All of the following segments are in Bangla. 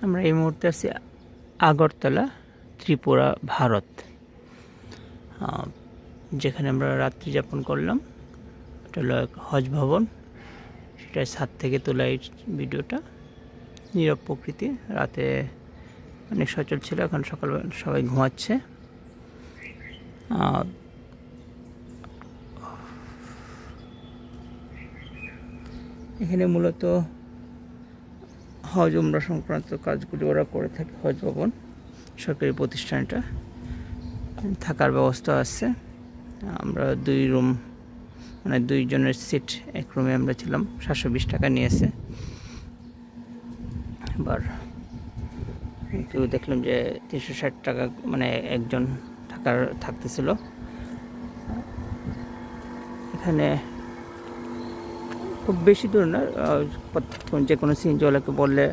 আমরা এই মুহূর্তে আছি আগরতলা, ত্রিপুরা, ভারত, যেখানে আমরা রাত্রি যাপন করলাম। এটা হলো হজ ভবন, সেটা ছাদ থেকে তোলা এই ভিডিওটা। নীরব প্রকৃতি, রাতে অনেক সচল ছিল, এখন সকাল সবাই ঘুমাচ্ছে। এখানে মূলত হজ উমরা সংক্রান্ত কাজগুলি ওরা করে থাকে। হজ ভবন সরকারি প্রতিষ্ঠানটা, থাকার ব্যবস্থা আছে। আমরা 2 রুম, মানে 2 জনের সিট, এক রুমে আমরা ছিলাম। 720 টাকা নিয়েছে। এবার কেউ দেখলাম যে 360 টাকা, মানে একজন থাকতেছিল। এখানে খুব বেশি দূর না, যে কোনো সিএনজিওয়ালাকে বললে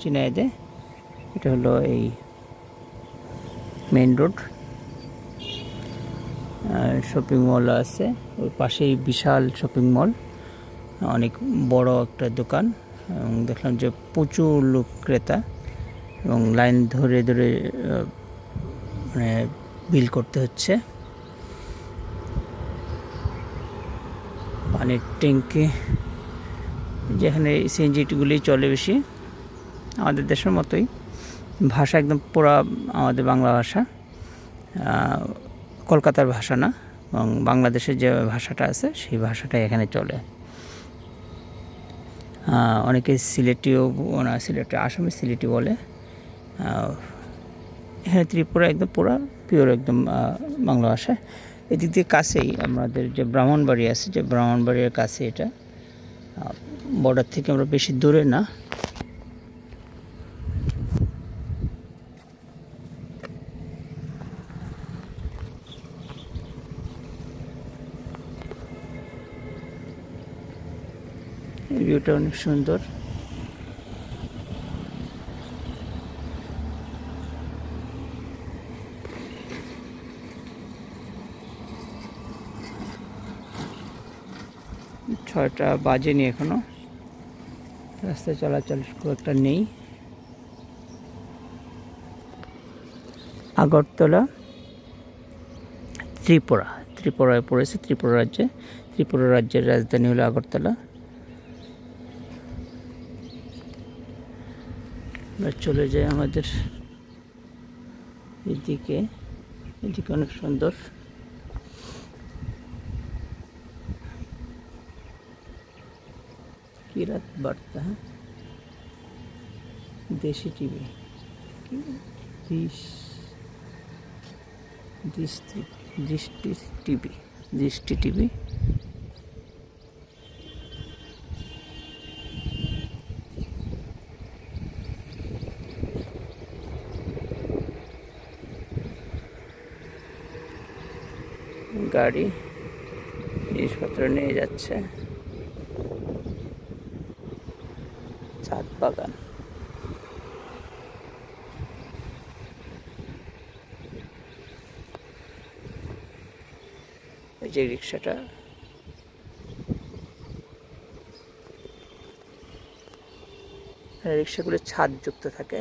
চিনাই দেয়। এটা হলো এই মেইন রোড। শপিং মল আছে ওই পাশেই, বিশাল শপিং মল, অনেক বড় একটা দোকান। এবং দেখলাম যে প্রচুর লোক, ক্রেতা, এবং লাইন ধরে ধরে মানে বিল করতে হচ্ছে। পানির ট্যাঙ্কি, যেখানে সিএনজিগুলি চলে বেশি, আমাদের দেশের মতোই। ভাষা একদম পুরা আমাদের বাংলা ভাষা, কলকাতার ভাষা না, এবং বাংলাদেশের যে ভাষাটা আছে সেই ভাষাটাই এখানে চলে। অনেকে সিলেটিও, সিলেটি, আসামে সিলেটি বলে। এখানে ত্রিপুরা একদম পুরা পিওর একদম বাংলা ভাষা। এদিক দিয়ে কাছেই আমাদের যে ব্রাহ্মণবাড়ি আছে, যে ব্রাহ্মণবাড়ির কাছে এটা, বর্ডার থেকে আমরা বেশি দূরে না। ভিউটা অনেক সুন্দর। ছয়টা বাজেনি এখনো, রাস্তায় চলাচল খুব একটা নেই। আগরতলা, ত্রিপুরায় পড়েছে, ত্রিপুরা রাজ্যের রাজধানী হলো আগরতলা। আমরা চলে যাই আমাদের এদিকে অনেক সুন্দর। কিরাত বার্তা, দেশি টিভি, দৃষ্টি টিভি। গাড়ি জিনিসপত্র নিয়ে যাচ্ছে। ছাদ বাগান, এই যে রিক্সাটা, রিক্সাগুলো ছাদ যুক্ত থাকে।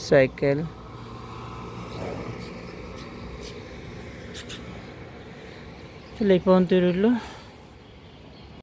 সাইকেল, এই পর্যন্ত রইল।